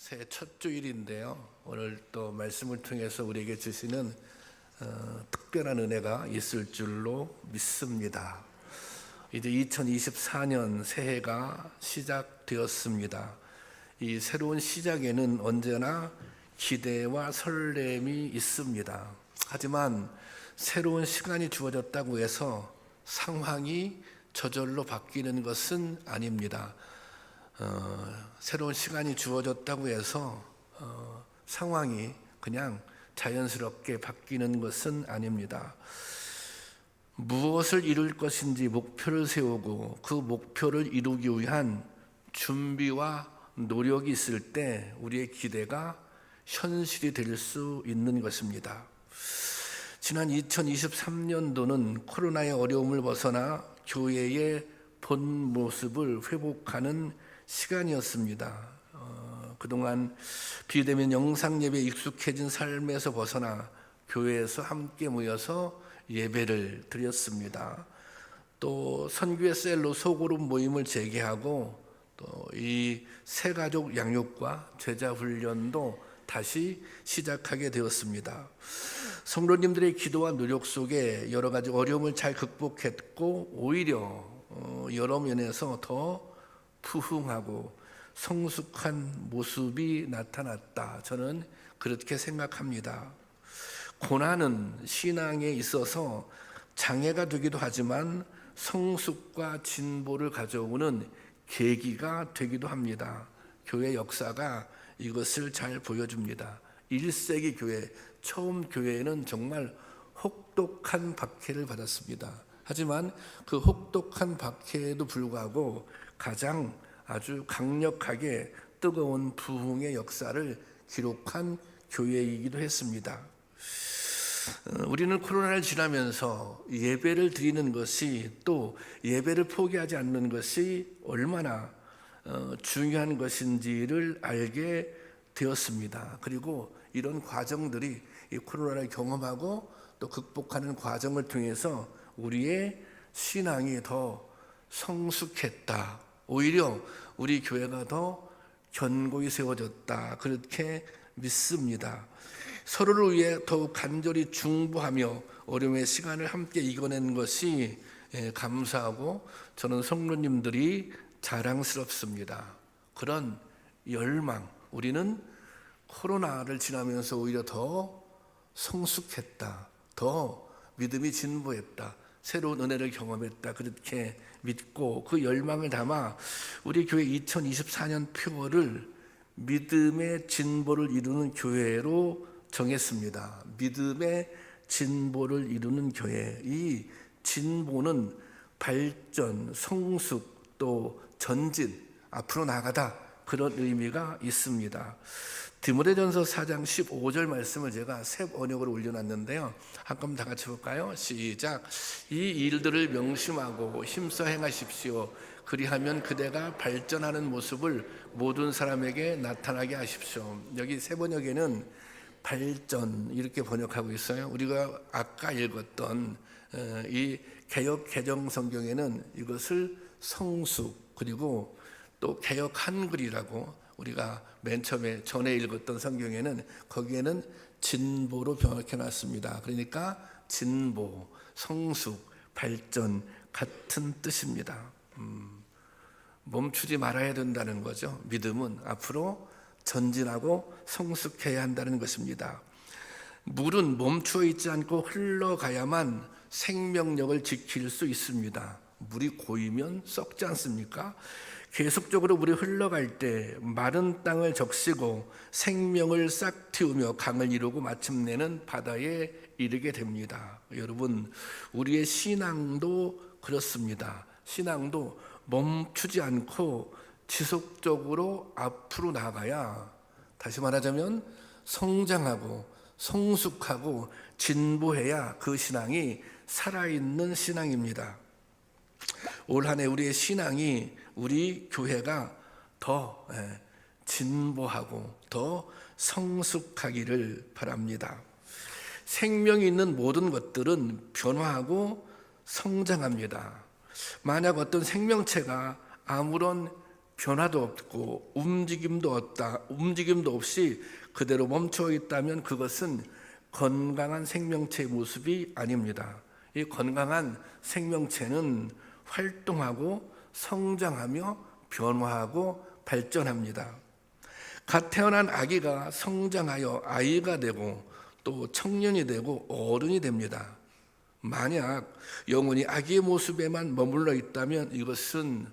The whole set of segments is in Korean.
새해 첫 주일인데요. 오늘 또 말씀을 통해서 우리에게 주시는 특별한 은혜가 있을 줄로 믿습니다. 이제 2024년 새해가 시작되었습니다. 이 새로운 시작에는 언제나 기대와 설렘이 있습니다. 하지만 새로운 시간이 주어졌다고 해서 상황이 저절로 바뀌는 것은 아닙니다. 새로운 시간이 주어졌다고 해서 상황이 그냥 자연스럽게 바뀌는 것은 아닙니다. 무엇을 이룰 것인지 목표를 세우고 그 목표를 이루기 위한 준비와 노력이 있을 때 우리의 기대가 현실이 될 수 있는 것입니다. 지난 2023년도는 코로나의 어려움을 벗어나 교회의 본 모습을 회복하는 시간이었습니다. 그동안 비대면 영상 예배에 익숙해진 삶에서 벗어나 교회에서 함께 모여서 예배를 드렸습니다. 또 선교의 셀로 소그룹 모임을 재개하고 또 이 새가족 양육과 제자 훈련도 다시 시작하게 되었습니다. 성도님들의 기도와 노력 속에 여러 가지 어려움을 잘 극복했고 오히려 여러 면에서 더 부흥하고 성숙한 모습이 나타났다. 저는 그렇게 생각합니다. 고난은 신앙에 있어서 장애가 되기도 하지만 성숙과 진보를 가져오는 계기가 되기도 합니다. 교회 역사가 이것을 잘 보여줍니다. 1세기 교회, 처음 교회에는 정말 혹독한 박해를 받았습니다. 하지만 그 혹독한 박해에도 불구하고 가장 아주 강력하게 뜨거운 부흥의 역사를 기록한 교회이기도 했습니다. 우리는 코로나를 지나면서 예배를 드리는 것이 또 예배를 포기하지 않는 것이 얼마나 중요한 것인지를 알게 되었습니다. 그리고 이런 과정들이 이 코로나를 경험하고 또 극복하는 과정을 통해서 우리의 신앙이 더 성숙했다. 오히려 우리 교회가 더 견고히 세워졌다. 그렇게 믿습니다. 서로를 위해 더욱 간절히 중보하며 어려움의 시간을 함께 이겨낸 것이 감사하고 저는 성도님들이 자랑스럽습니다. 그런 열망, 우리는 코로나를 지나면서 오히려 더 성숙했다. 더 믿음이 진보했다. 새로운 은혜를 경험했다. 그렇게 믿고 그 열망을 담아 우리 교회 2024년 표어를 믿음의 진보를 이루는 교회로 정했습니다. 믿음의 진보를 이루는 교회. 이 진보는 발전, 성숙, 또 전진, 앞으로 나가다 그런 의미가 있습니다. 디모데전서 4장 15절 말씀을 제가 새 번역으로 올려놨는데요. 한번 다 같이 볼까요? 시작. 이 일들을 명심하고 힘써 행하십시오. 그리하면 그대가 발전하는 모습을 모든 사람에게 나타나게 하십시오. 여기 새 번역에는 발전 이렇게 번역하고 있어요. 우리가 아까 읽었던 이 개역 개정 성경에는 이것을 성숙 그리고 또 개역 한글이라고 우리가 맨 처음에 전에 읽었던 성경에는 거기에는 진보로 번역해 놨습니다. 그러니까 진보, 성숙, 발전 같은 뜻입니다. 멈추지 말아야 된다는 거죠. 믿음은 앞으로 전진하고 성숙해야 한다는 것입니다. 물은 멈추어 있지 않고 흘러가야만 생명력을 지킬 수 있습니다. 물이 고이면 썩지 않습니까? 계속적으로 물이 흘러갈 때 마른 땅을 적시고 생명을 싹 틔우며 강을 이루고 마침내는 바다에 이르게 됩니다. 여러분, 우리의 신앙도 그렇습니다. 신앙도 멈추지 않고 지속적으로 앞으로 나가야, 다시 말하자면 성장하고 성숙하고 진보해야 그 신앙이 살아있는 신앙입니다. 올 한 해 우리의 신앙이 우리 교회가 더 진보하고 더 성숙하기를 바랍니다. 생명이 있는 모든 것들은 변화하고 성장합니다. 만약 어떤 생명체가 아무런 변화도 없고 움직임도 없이 그대로 멈춰 있다면 그것은 건강한 생명체의 모습이 아닙니다. 이 건강한 생명체는 활동하고 성장하며 변화하고 발전합니다. 갓 태어난 아기가 성장하여 아이가 되고 또 청년이 되고 어른이 됩니다. 만약 영혼이 아기의 모습에만 머물러 있다면 이것은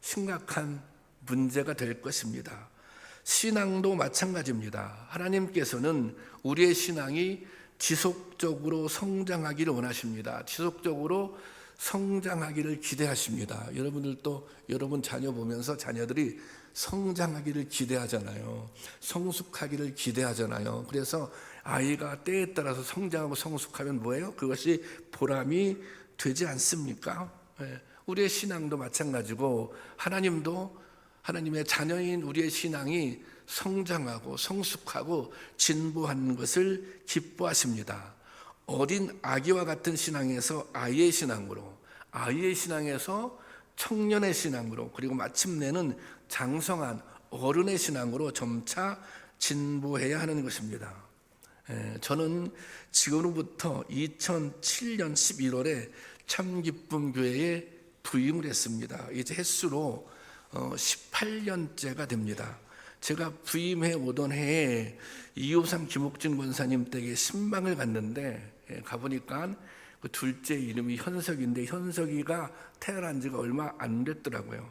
심각한 문제가 될 것입니다. 신앙도 마찬가지입니다. 하나님께서는 우리의 신앙이 지속적으로 성장하기를 원하십니다. 지속적으로 성장하기를 기대하십니다. 여러분들도 여러분 자녀 보면서 자녀들이 성장하기를 기대하잖아요. 성숙하기를 기대하잖아요. 그래서 아이가 때에 따라서 성장하고 성숙하면 뭐예요? 그것이 보람이 되지 않습니까? 우리의 신앙도 마찬가지고 하나님의 자녀인 우리의 신앙이 성장하고 성숙하고 진보하는 것을 기뻐하십니다. 어린 아기와 같은 신앙에서 아이의 신앙으로, 아이의 신앙에서 청년의 신앙으로, 그리고 마침내는 장성한 어른의 신앙으로 점차 진보해야 하는 것입니다. 저는 지금으로부터 2007년 11월에 참기쁨 교회에 부임을 했습니다. 이제 횟수로 18년째가 됩니다. 제가 부임해 오던 해에 253 김옥진 권사님 댁에 신방을 갔는데 가보니까 그 둘째 이름이 현석인데 현석이가 태어난 지가 얼마 안 됐더라고요.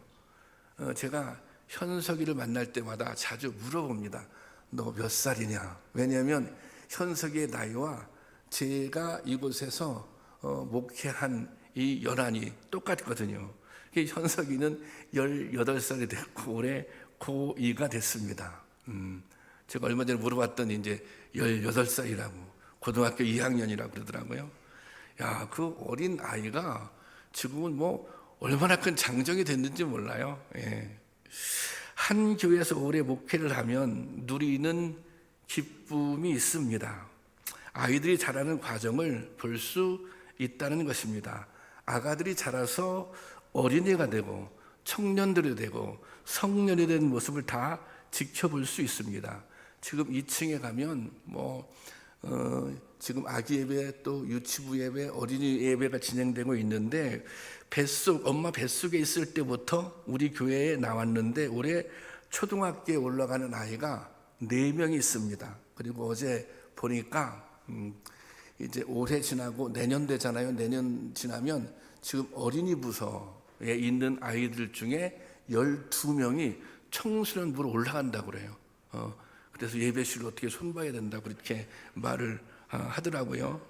제가 현석이를 만날 때마다 자주 물어봅니다. 너 몇 살이냐? 왜냐하면 현석이의 나이와 제가 이곳에서 목회한 이 연한이 똑같거든요. 현석이는 18살이 됐고 올해 고2가 됐습니다. 제가 얼마 전에 물어봤더니 이제 18살이라고 고등학교 2학년이라고 그러더라고요. 야, 그 어린 아이가 지금은 뭐 얼마나 큰 장정이 됐는지 몰라요. 한 교회에서 오래 목회를 하면 누리는 기쁨이 있습니다. 아이들이 자라는 과정을 볼 수 있다는 것입니다. 아가들이 자라서 어린이가 되고 청년들이 되고 성년이 된 모습을 다 지켜볼 수 있습니다. 지금 2층에 가면 지금 아기 예배 또 유치부 예배 어린이 예배가 진행되고 있는데 엄마 뱃속에 있을 때부터 우리 교회에 나왔는데 올해 초등학교에 올라가는 아이가 4명이 있습니다. 그리고 어제 보니까 이제 올해 지나고 내년 되잖아요. 내년 지나면 지금 어린이 부서에 있는 아이들 중에 12명이 청소년부로 올라간다고 그래요. 그래서 예배실로 어떻게 손봐야 된다고 그렇게 말을 하더라고요.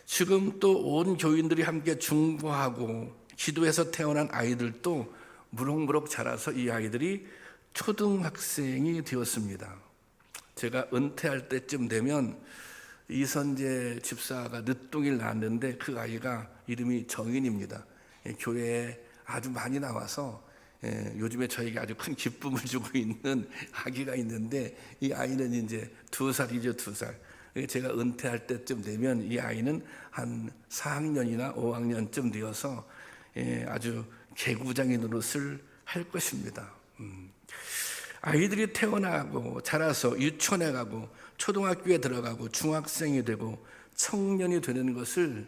지금 또 온 교인들이 함께 중보하고 기도해서 태어난 아이들도 무럭무럭 자라서 이 아이들이 초등학생이 되었습니다. 제가 은퇴할 때쯤 되면 이선재 집사가 늦둥이를 낳았는데 그 아이가 이름이 정인입니다. 교회에 아주 많이 나와서 요즘에 저에게 아주 큰 기쁨을 주고 있는 아기가 있는데 이 아이는 이제 2살이죠, 2살. 제가 은퇴할 때쯤 되면 이 아이는 한 4학년이나 5학년쯤 되어서 아주 개구장이 노릇을 할 것입니다. 아이들이 태어나고 자라서 유치원에 가고 초등학교에 들어가고 중학생이 되고 청년이 되는 것을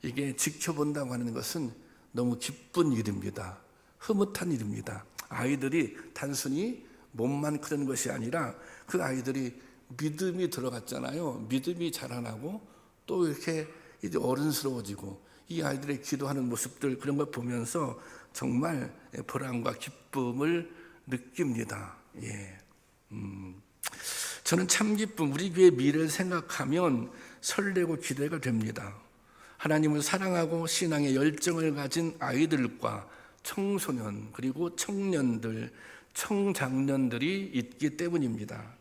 이게 지켜본다고 하는 것은 너무 기쁜 일입니다. 흐뭇한 일입니다. 아이들이 단순히 몸만 크는 것이 아니라 그 아이들이 믿음이 들어갔잖아요. 믿음이 자라나고 또 이렇게 이제 어른스러워지고 이 아이들의 기도하는 모습들 그런 걸 보면서 정말 보람과 기쁨을 느낍니다. 저는 참 기쁨, 우리 교회 미래를 생각하면 설레고 기대가 됩니다. 하나님을 사랑하고 신앙의 열정을 가진 아이들과 청소년 그리고 청년들, 청장년들이 있기 때문입니다.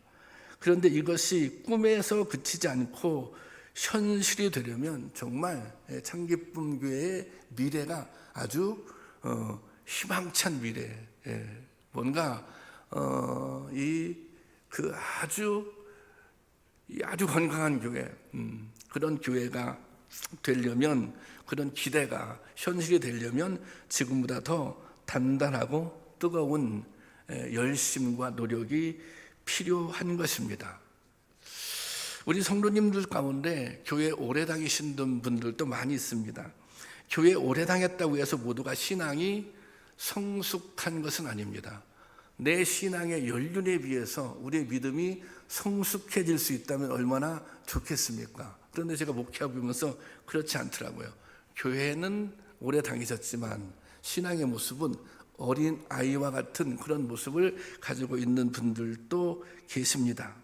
그런데 이것이 꿈에서 그치지 않고 현실이 되려면 정말 참기쁨 교회의 미래가 아주 희망찬 미래, 뭔가 아주 건강한 교회, 그런 교회가 되려면 그런 기대가 현실이 되려면 지금보다 더 단단하고 뜨거운 열심과 노력이 필요한 것입니다. 우리 성도님들 가운데 교회 오래 다니신 분들도 많이 있습니다. 교회 오래 다녔다고 해서 모두가 신앙이 성숙한 것은 아닙니다. 내 신앙의 연륜에 비해서 우리의 믿음이 성숙해질 수 있다면 얼마나 좋겠습니까? 그런데 제가 목회하고 보면서 그렇지 않더라고요. 교회는 오래 다니셨지만 신앙의 모습은 어린 아이와 같은 그런 모습을 가지고 있는 분들도 계십니다.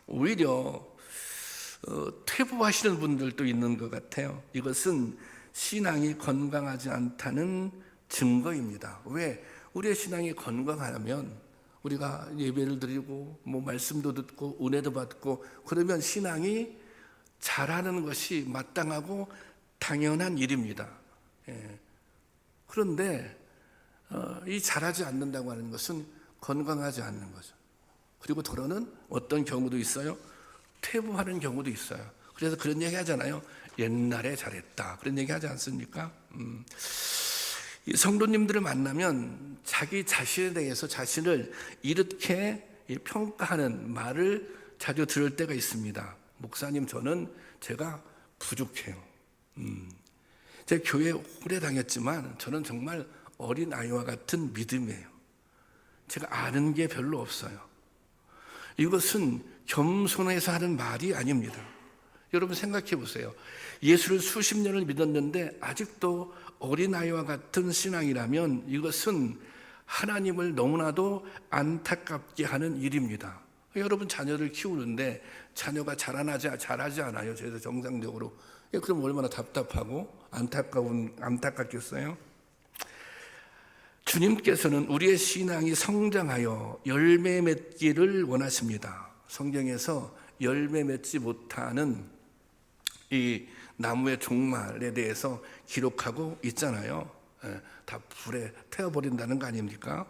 오히려 퇴보하시는 분들도 있는 것 같아요. 이것은 신앙이 건강하지 않다는 증거입니다. 왜? 우리의 신앙이 건강하면 우리가 예배를 드리고 말씀도 듣고 은혜도 받고 그러면 신앙이 자라는 것이 마땅하고 당연한 일입니다. 그런데 이 자라지 않는다고 하는 것은 건강하지 않는 거죠. 그리고 더러는 어떤 경우도 있어요. 퇴보하는 경우도 있어요. 그래서 그런 얘기 하잖아요. 옛날에 잘했다. 그런 얘기 하지 않습니까? 이 성도님들을 만나면 자기 자신에 대해서 자신을 이렇게 평가하는 말을 자주 들을 때가 있습니다. 목사님, 제가 부족해요. 제가 교회에 오래 다녔지만 저는 정말 어린 아이와 같은 믿음이에요. 제가 아는 게 별로 없어요. 이것은 겸손해서 하는 말이 아닙니다. 여러분 생각해 보세요. 예수를 수십 년을 믿었는데 아직도 어린아이와 같은 신앙이라면 이것은 하나님을 너무나도 안타깝게 하는 일입니다. 여러분 자녀를 키우는데 자녀가 잘하지 않아요. 저희도 정상적으로. 그럼 얼마나 답답하고 안타깝겠어요? 주님께서는 우리의 신앙이 성장하여 열매 맺기를 원하십니다. 성경에서 열매 맺지 못하는 이 나무의 종말에 대해서 기록하고 있잖아요. 다 불에 태워버린다는 거 아닙니까?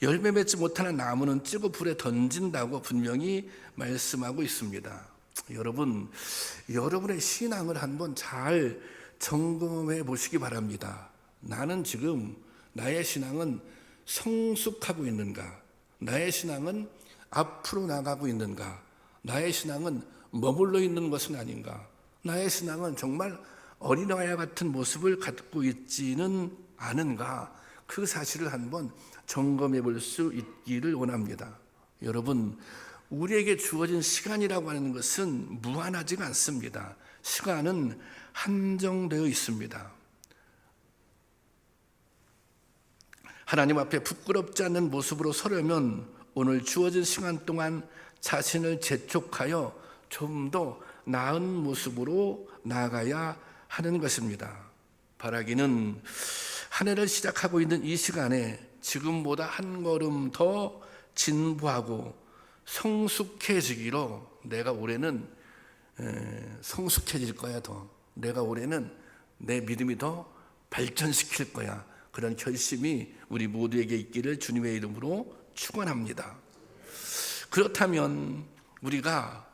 열매 맺지 못하는 나무는 찌고 불에 던진다고 분명히 말씀하고 있습니다. 여러분, 여러분의 신앙을 한번 잘 점검해 보시기 바랍니다. 나는 지금 나의 신앙은 성숙하고 있는가? 나의 신앙은 앞으로 나가고 있는가? 나의 신앙은 머물러 있는 것은 아닌가? 나의 신앙은 정말 어린아이와 같은 모습을 갖고 있지는 않은가? 그 사실을 한번 점검해 볼 수 있기를 원합니다. 여러분, 우리에게 주어진 시간이라고 하는 것은 무한하지가 않습니다. 시간은 한정되어 있습니다. 하나님 앞에 부끄럽지 않는 모습으로 서려면 오늘 주어진 시간 동안 자신을 재촉하여 좀 더 나은 모습으로 나아가야 하는 것입니다. 바라기는 한 해를 시작하고 있는 이 시간에 지금보다 한 걸음 더 진보하고 성숙해지기로 내가 올해는 성숙해질 거야. 내가 올해는 내 믿음이 더 발전시킬 거야. 그런 결심이 우리 모두에게 있기를 주님의 이름으로 축원합니다. 그렇다면 우리가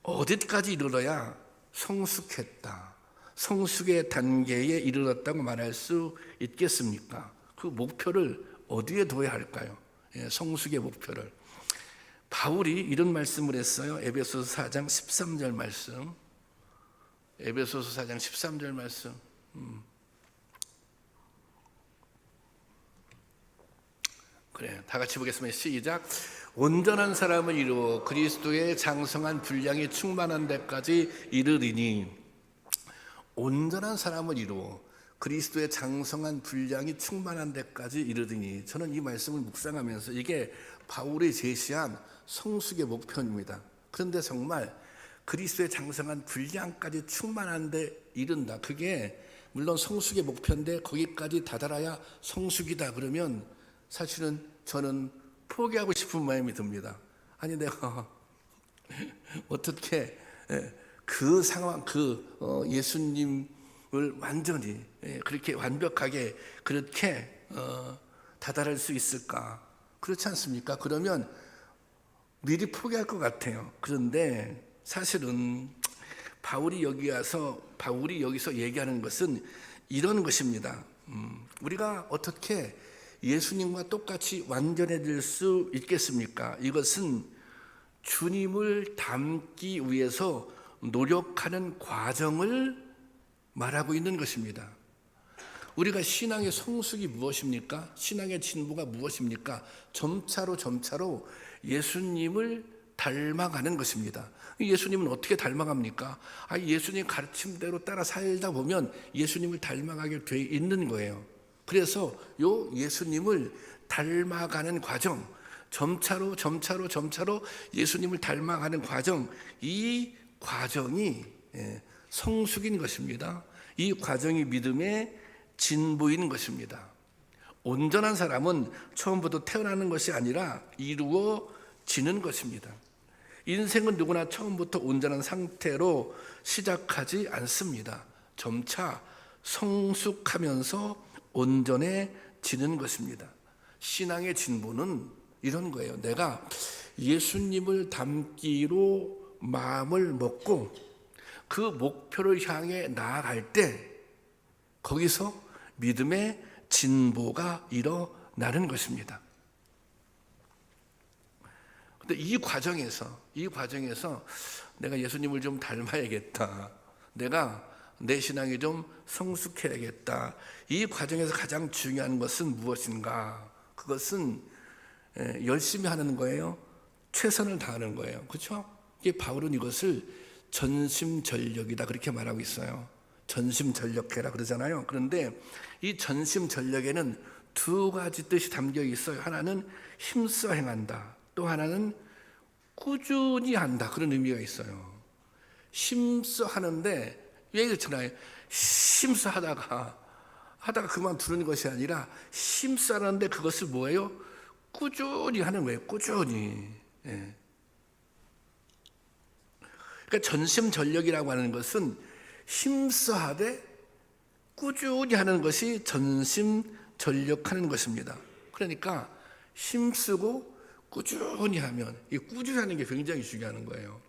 어디까지 이르러야 성숙했다, 성숙의 단계에 이르렀다고 말할 수 있겠습니까? 그 목표를 어디에 둬야 할까요? 성숙의 목표를. 바울이 이런 말씀을 했어요. 에베소서 4장 13절 말씀. 에베소서 4장 13절 말씀. 그래, 다 같이 보겠습니다. 시작. 온전한 사람을 이루어 그리스도의 장성한 분량이 충만한 데까지 이르리니. 온전한 사람을 이루어 그리스도의 장성한 분량이 충만한 데까지 이르리니. 저는 이 말씀을 묵상하면서 이게 바울이 제시한 성숙의 목표입니다. 그런데 정말 그리스도의 장성한 분량까지 충만한 데 이른다. 그게 물론 성숙의 목표인데 거기까지 다다라야 성숙이다. 그러면 사실은 저는 포기하고 싶은 마음이 듭니다. 아니 내가 어떻게 그 상황, 예수님을 완전히 그렇게 완벽하게 그렇게 다다를 수 있을까? 그렇지 않습니까? 그러면 미리 포기할 것 같아요. 그런데 사실은 바울이 여기서 얘기하는 것은 이런 것입니다. 우리가 어떻게 예수님과 똑같이 완전해질 수 있겠습니까? 이것은 주님을 닮기 위해서 노력하는 과정을 말하고 있는 것입니다. 우리가 신앙의 성숙이 무엇입니까? 신앙의 진보가 무엇입니까? 점차로 예수님을 닮아가는 것입니다. 예수님은 어떻게 닮아갑니까? 예수님 가르침대로 따라 살다 보면 예수님을 닮아가게 돼 있는 거예요. 그래서 요 예수님을 닮아가는 과정, 점차로 예수님을 닮아가는 과정, 이 과정이 성숙인 것입니다. 이 과정이 믿음의 진보인 것입니다. 온전한 사람은 처음부터 태어나는 것이 아니라 이루어지는 것입니다. 인생은 누구나 처음부터 온전한 상태로 시작하지 않습니다. 점차 성숙하면서 온전해지는 것입니다. 신앙의 진보는 이런 거예요. 내가 예수님을 닮기로 마음을 먹고 그 목표를 향해 나아갈 때 거기서 믿음의 진보가 일어나는 것입니다. 근데 이 과정에서 내가 예수님을 좀 닮아야겠다. 내가 내 신앙이 좀 성숙해야겠다. 이 과정에서 가장 중요한 것은 무엇인가? 그것은 열심히 하는 거예요. 최선을 다하는 거예요. 그렇죠? 이게 바울은 이것을 전심전력이다 그렇게 말하고 있어요. 전심전력해라 그러잖아요. 그런데 이 전심전력에는 두 가지 뜻이 담겨 있어요. 하나는 힘써 행한다. 또 하나는 꾸준히 한다. 그런 의미가 있어요. 힘써 하는데 왜 그렇잖아요. 힘써 하다가 그만두는 것이 아니라 힘써 하는데 그것을 뭐예요? 꾸준히 하는 거예요. 꾸준히. 그러니까 전심전력이라고 하는 것은 힘써 하되 꾸준히 하는 것이 전심전력하는 것입니다. 그러니까 힘쓰고 꾸준히 하면, 이 꾸준히 하는 게 굉장히 중요한 거예요.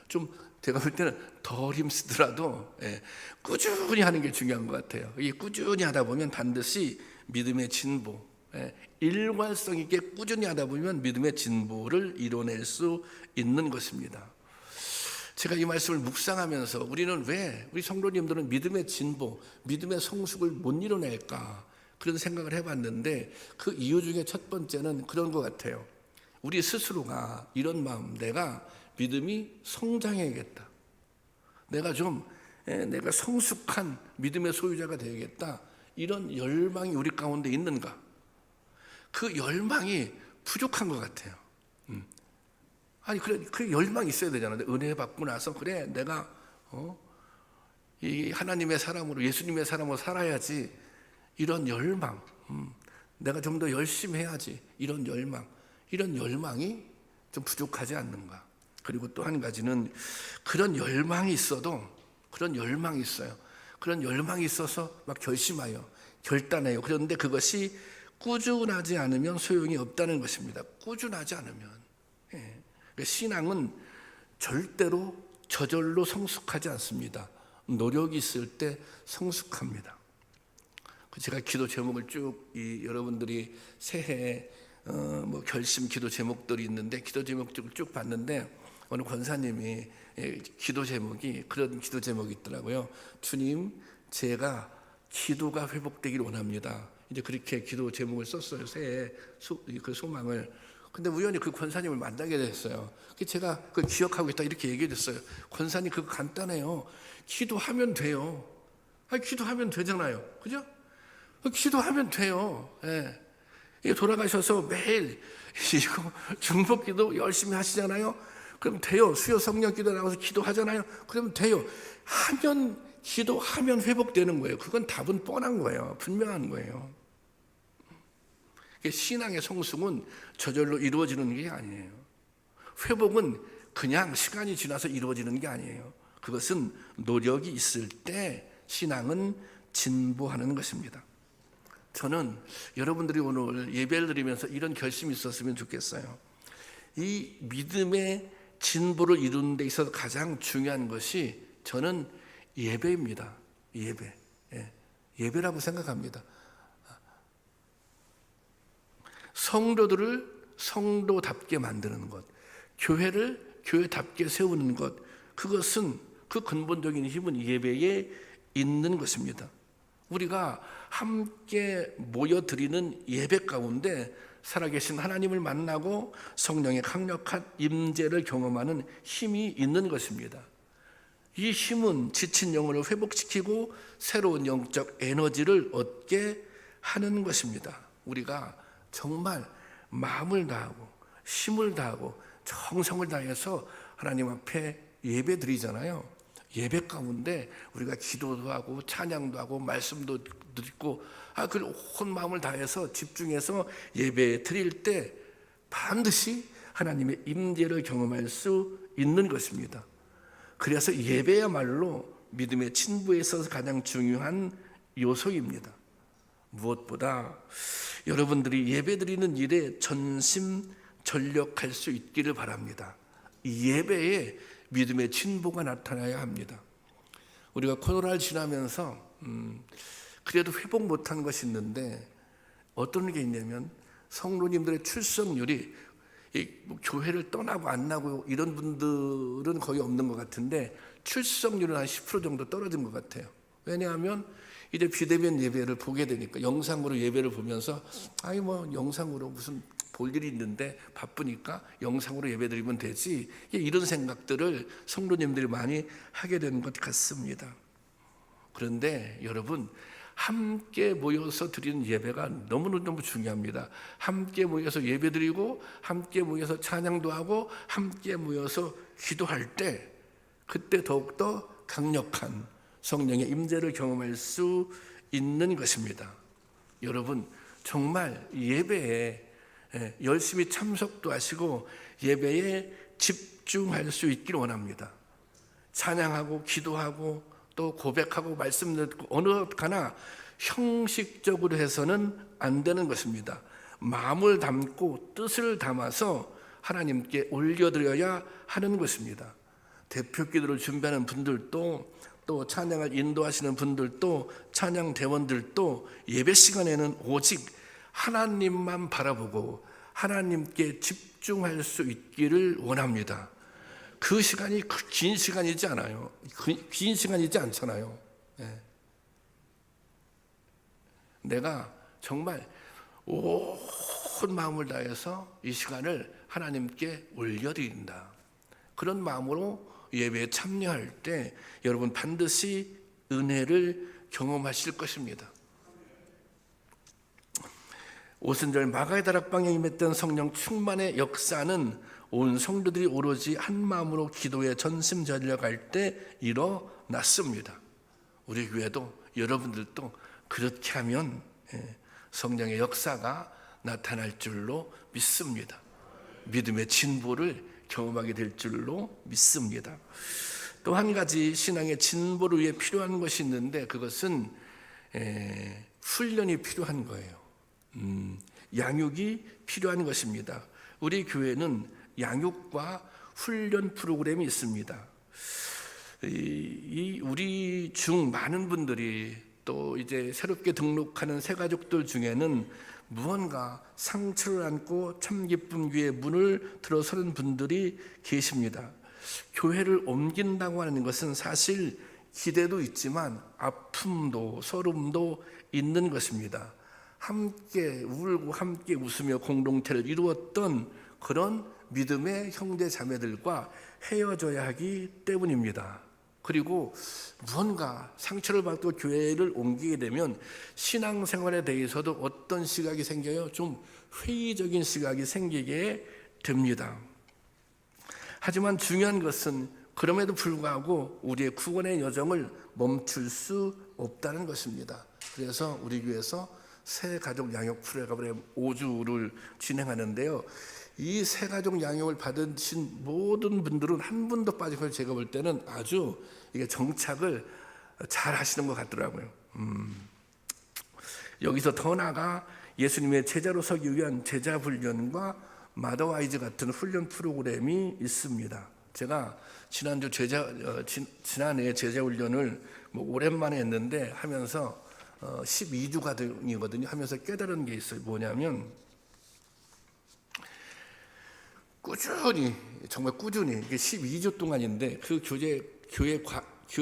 좀 제가 볼 때는 덜 힘쓰더라도 꾸준히 하는 게 중요한 것 같아요. 이 꾸준히 하다 보면 반드시 믿음의 진보, 일관성 있게 꾸준히 하다 보면 믿음의 진보를 이뤄낼 수 있는 것입니다. 제가 이 말씀을 묵상하면서 우리는 왜 우리 성도님들은 믿음의 진보, 믿음의 성숙을 못 이뤄낼까 그런 생각을 해봤는데 그 이유 중에 첫 번째는 그런 것 같아요. 우리 스스로가 이런 마음, 내가 믿음이 성장해야겠다. 내가 성숙한 믿음의 소유자가 되야겠다. 이런 열망이 우리 가운데 있는가? 그 열망이 부족한 것 같아요. 그 열망이 있어야 되잖아요. 은혜 받고 나서 그래 내가 이 하나님의 사람으로 예수님의 사람으로 살아야지. 이런 열망, 내가 좀 더 열심히 해야지. 이런 열망이 좀 부족하지 않는가? 그리고 또 한 가지는 그런 열망이 있어요. 그런 열망이 있어서 막 결심하여 결단해요. 그런데 그것이 꾸준하지 않으면 소용이 없다는 것입니다. 꾸준하지 않으면. 신앙은 절대로 저절로 성숙하지 않습니다. 노력이 있을 때 성숙합니다. 제가 기도 제목을 쭉 여러분들이 새해 결심 기도 제목들이 있는데 기도 제목들을 쭉 봤는데 어느 권사님이 기도 제목이 그런 기도 제목이 있더라고요. 주님, 제가 기도가 회복되기를 원합니다. 이제 그렇게 기도 제목을 썼어요. 새해 그 소망을. 근데 우연히 그 권사님을 만나게 됐어요. 제가 그걸 기억하고 있다 이렇게 얘기해 줬어요. 권사님 그거 간단해요. 기도하면 돼요. 기도하면 되잖아요. 그죠? 기도하면 돼요. 돌아가셔서 매일 이거 중복기도 열심히 하시잖아요. 그럼 돼요. 수요 성령 기도 나가서 기도하잖아요. 그러면 돼요. 기도하면 회복되는 거예요. 그건 답은 뻔한 거예요. 분명한 거예요. 신앙의 성숙은 저절로 이루어지는 게 아니에요. 회복은 그냥 시간이 지나서 이루어지는 게 아니에요. 그것은 노력이 있을 때 신앙은 진보하는 것입니다. 저는 여러분들이 오늘 예배를 드리면서 이런 결심이 있었으면 좋겠어요. 이 믿음의 진보를 이루는 데 있어서 가장 중요한 것이 저는 예배입니다. 예배라고 생각합니다. 성도들을 성도답게 만드는 것, 교회를 교회답게 세우는 것, 그것은 그 근본적인 힘은 예배에 있는 것입니다. 우리가 함께 모여드리는 예배 가운데 살아계신 하나님을 만나고 성령의 강력한 임재를 경험하는 힘이 있는 것입니다. 이 힘은 지친 영혼을 회복시키고 새로운 영적 에너지를 얻게 하는 것입니다. 우리가 정말 마음을 다하고 힘을 다하고 정성을 다해서 하나님 앞에 예배 드리잖아요. 예배 가운데 우리가 기도도 하고 찬양도 하고 말씀도 듣고 그 온 마음을 다해서 집중해서 예배 드릴 때 반드시 하나님의 임재를 경험할 수 있는 것입니다. 그래서 예배야말로 믿음의 진보에 있어서 가장 중요한 요소입니다. 무엇보다 여러분들이 예배드리는 일에 전심전력할 수 있기를 바랍니다. 이 예배에 믿음의 진보가 나타나야 합니다. 우리가 코로나를 지나면서 그래도 회복 못한 것이 있는데 어떤 게 있냐면 성도님들의 출석률이 교회를 떠나고 안 나고 이런 분들은 거의 없는 것 같은데 출석률은 한 10% 정도 떨어진 것 같아요. 왜냐하면 이제 비대면 예배를 보게 되니까 영상으로 예배를 보면서 영상으로 무슨 볼 일이 있는데 바쁘니까 영상으로 예배드리면 되지, 이런 생각들을 성도님들이 많이 하게 되는 것 같습니다. 그런데 여러분, 함께 모여서 드리는 예배가 너무너무 중요합니다. 함께 모여서 예배드리고 함께 모여서 찬양도 하고 함께 모여서 기도할 때 그때 더욱더 강력한 성령의 임재를 경험할 수 있는 것입니다. 여러분, 정말 예배에 열심히 참석도 하시고 예배에 집중할 수 있기를 원합니다. 찬양하고 기도하고 또 고백하고 말씀 듣고 어느 하나 형식적으로 해서는 안 되는 것입니다. 마음을 담고 뜻을 담아서 하나님께 올려드려야 하는 것입니다. 대표 기도를 준비하는 분들도 또 찬양을 인도하시는 분들도 찬양 대원들도 예배 시간에는 오직 하나님만 바라보고 하나님께 집중할 수 있기를 원합니다. 그 시간이 긴 시간이지 않아요. 긴 시간이지 않잖아요. 내가 정말 온 마음을 다해서 이 시간을 하나님께 올려드린다. 그런 마음으로 예배에 참여할 때 여러분 반드시 은혜를 경험하실 것입니다. 오순절 마가의 다락방에 임했던 성령 충만의 역사는 온 성도들이 오로지 한 마음으로 기도에 전심전력할 때 일어났습니다. 우리 교회도 여러분들도 그렇게 하면 성령의 역사가 나타날 줄로 믿습니다. 믿음의 진보를 경험하게 될 줄로 믿습니다. 또 한 가지 신앙의 진보를 위해 필요한 것이 있는데 그것은 훈련이 필요한 거예요. 양육이 필요한 것입니다. 우리 교회는 양육과 훈련 프로그램이 있습니다. 우리 중 많은 분들이 또 이제 새롭게 등록하는 새가족들 중에는 무언가 상처를 안고 참 기쁨 교회의 문을 들어서는 분들이 계십니다. 교회를 옮긴다고 하는 것은 사실 기대도 있지만 아픔도 서름도 있는 것입니다. 함께 울고 함께 웃으며 공동체를 이루었던 그런 믿음의 형제 자매들과 헤어져야 하기 때문입니다. 그리고 무언가 상처를 받고 교회를 옮기게 되면 신앙생활에 대해서도 어떤 시각이 생겨요? 좀 회의적인 시각이 생기게 됩니다. 하지만 중요한 것은 그럼에도 불구하고 우리의 구원의 여정을 멈출 수 없다는 것입니다. 그래서 우리 교회에서 새 가족 양육 프로그램 5주를 진행하는데요. 이 새 가족 양육을 받으신 모든 분들은 한 분도 빠지고 제가 볼 때는 아주 이게 정착을 잘 하시는 것 같더라고요. 여기서 더 나아가 예수님의 제자로 서기 위한 제자 훈련과 마더와이즈 같은 훈련 프로그램이 있습니다. 제가 지난해 제자 훈련을 오랜만에 했는데 하면서 12주간이거든요. 하면서 깨달은 게 있어요. 뭐냐면 꾸준히, 정말 꾸준히, 이게 12주 동안인데 그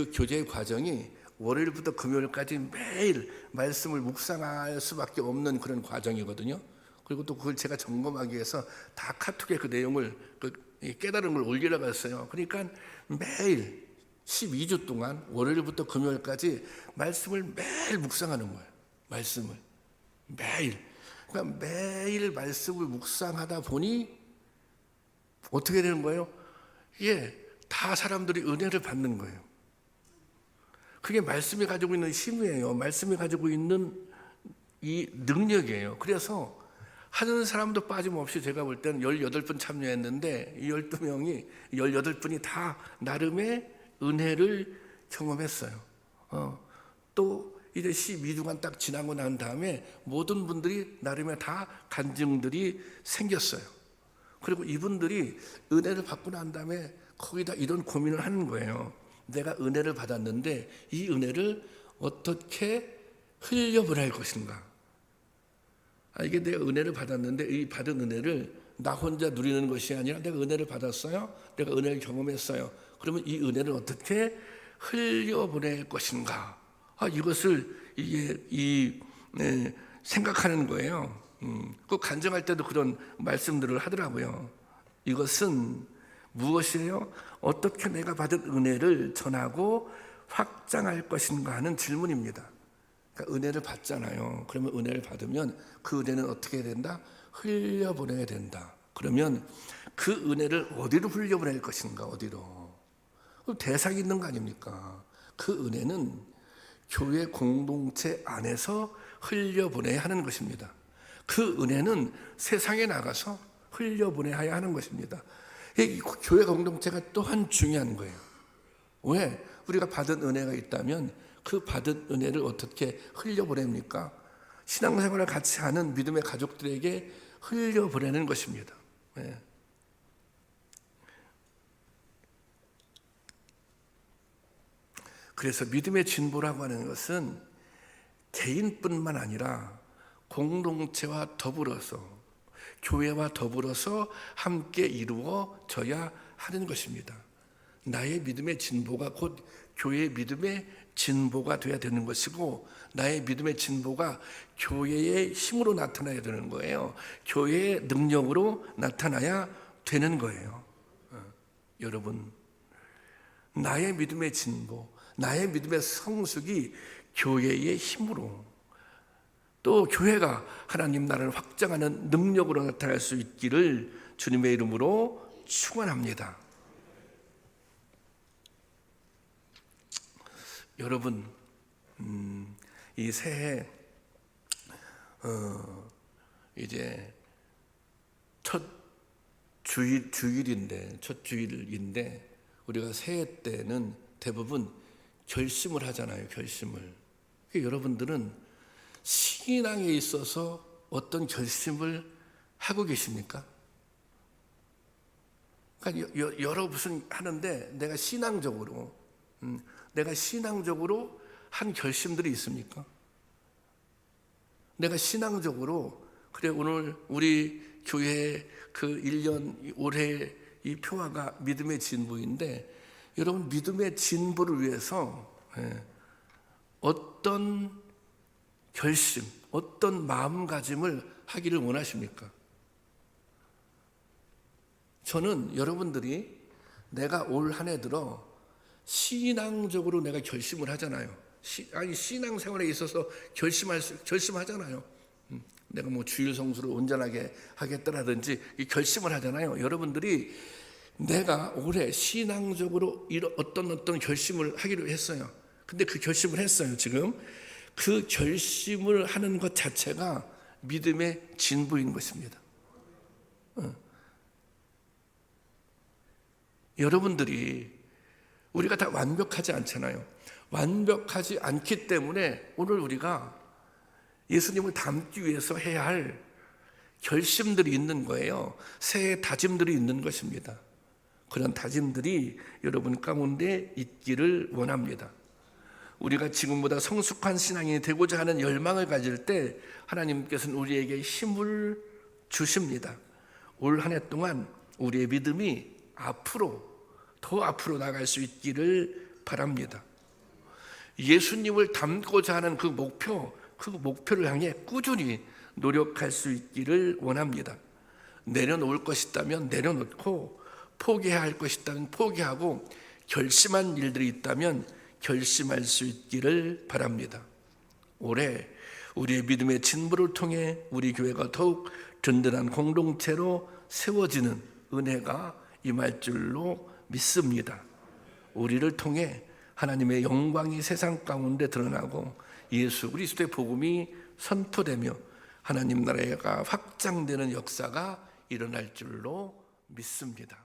교제 과정이 월요일부터 금요일까지 매일 말씀을 묵상할 수밖에 없는 그런 과정이거든요. 그리고 또 그걸 제가 점검하기 위해서 다 카톡에 그 내용을 깨달은 걸 올리라고 했어요. 그러니까 매일 12주 동안 월요일부터 금요일까지 말씀을 매일 묵상하는 거예요. 말씀을 매일. 그러니까 매일 말씀을 묵상하다 보니 어떻게 되는 거예요? 다 사람들이 은혜를 받는 거예요. 그게 말씀이 가지고 있는 힘이에요. 말씀이 가지고 있는 이 능력이에요. 그래서 하는 사람도 빠짐없이 제가 볼 때는 18분 참여했는데 이 12명이 18분이 다 나름의 은혜를 경험했어요. 또 이제 12주간 딱 지나고 난 다음에 모든 분들이 나름의 다 간증들이 생겼어요. 그리고 이분들이 은혜를 받고 난 다음에 거기다 이런 고민을 하는 거예요. 내가 은혜를 받았는데 이 은혜를 어떻게 흘려보낼 것인가? 이게 내가 은혜를 받았는데 이 받은 은혜를 나 혼자 누리는 것이 아니라 내가 은혜를 받았어요. 내가 은혜를 경험했어요. 그러면 이 은혜를 어떻게 흘려보낼 것인가? 이것을 생각하는 거예요. 그 간증할 때도 그런 말씀들을 하더라고요. 이것은 무엇이에요? 어떻게 내가 받은 은혜를 전하고 확장할 것인가 하는 질문입니다. 그러니까 은혜를 받잖아요. 그러면 은혜를 받으면 그 은혜는 어떻게 해야 된다? 흘려보내야 된다. 그러면 그 은혜를 어디로 흘려보낼 것인가? 어디로? 대상이 있는 거 아닙니까? 그 은혜는 교회 공동체 안에서 흘려보내야 하는 것입니다. 그 은혜는 세상에 나가서 흘려보내야 하는 것입니다. 교회 공동체가 또한 중요한 거예요. 왜? 우리가 받은 은혜가 있다면 그 받은 은혜를 어떻게 흘려보냅니까? 신앙생활을 같이 하는 믿음의 가족들에게 흘려보내는 것입니다. 그래서 믿음의 진보라고 하는 것은 개인뿐만 아니라 공동체와 더불어서, 교회와 더불어서 함께 이루어져야 하는 것입니다. 나의 믿음의 진보가 곧 교회의 믿음의 진보가 되어야 되는 것이고, 나의 믿음의 진보가 교회의 힘으로 나타나야 되는 거예요. 교회의 능력으로 나타나야 되는 거예요. 여러분, 나의 믿음의 진보, 나의 믿음의 성숙이 교회의 힘으로, 또 교회가 하나님 나라를 확장하는 능력으로 나타날 수 있기를 주님의 이름으로 축원합니다. 여러분, 이 새해 이제 첫 주일인데 우리가 새해 때는 대부분 결심을 하잖아요. 결심을. 여러분들은 신앙에 있어서 어떤 결심을 하고 계십니까? 그러니까 여러 무슨 하는데 내가 신앙적으로 한 결심들이 있습니까? 내가 신앙적으로 그래 오늘 우리 교회 그 1년 올해 이 표화가 믿음의 진보인데, 여러분 믿음의 진보를 위해서 어떤 결심, 어떤 마음가짐을 하기를 원하십니까? 저는 여러분들이 내가 올 한 해 들어 신앙적으로 내가 결심을 하잖아요. 신앙생활에 있어서 결심하잖아요. 내가 뭐 주일 성수를 온전하게 하겠다라든지 이 결심을 하잖아요. 여러분들이 내가 올해 신앙적으로 어떤 결심을 하기로 했어요. 근데 그 결심을 했어요. 지금 그 결심을 하는 것 자체가 믿음의 진보인 것입니다. 여러분들이, 우리가 다 완벽하지 않잖아요. 완벽하지 않기 때문에 오늘 우리가 예수님을 닮기 위해서 해야 할 결심들이 있는 거예요. 새해 다짐들이 있는 것입니다. 그런 다짐들이 여러분 가운데 있기를 원합니다. 우리가 지금보다 성숙한 신앙이 되고자 하는 열망을 가질 때 하나님께서는 우리에게 힘을 주십니다. 올 한 해 동안 우리의 믿음이 더 앞으로 나갈 수 있기를 바랍니다. 예수님을 닮고자 하는 그 목표를 향해 꾸준히 노력할 수 있기를 원합니다. 내려놓을 것이 있다면 내려놓고, 포기해야 할 것이 있다면 포기하고, 결심한 일들이 있다면 결심할 수 있기를 바랍니다. 올해 우리의 믿음의 진보를 통해 우리 교회가 더욱 든든한 공동체로 세워지는 은혜가 임할 줄로 믿습니다. 우리를 통해 하나님의 영광이 세상 가운데 드러나고 예수 그리스도의 복음이 선포되며 하나님 나라가 확장되는 역사가 일어날 줄로 믿습니다.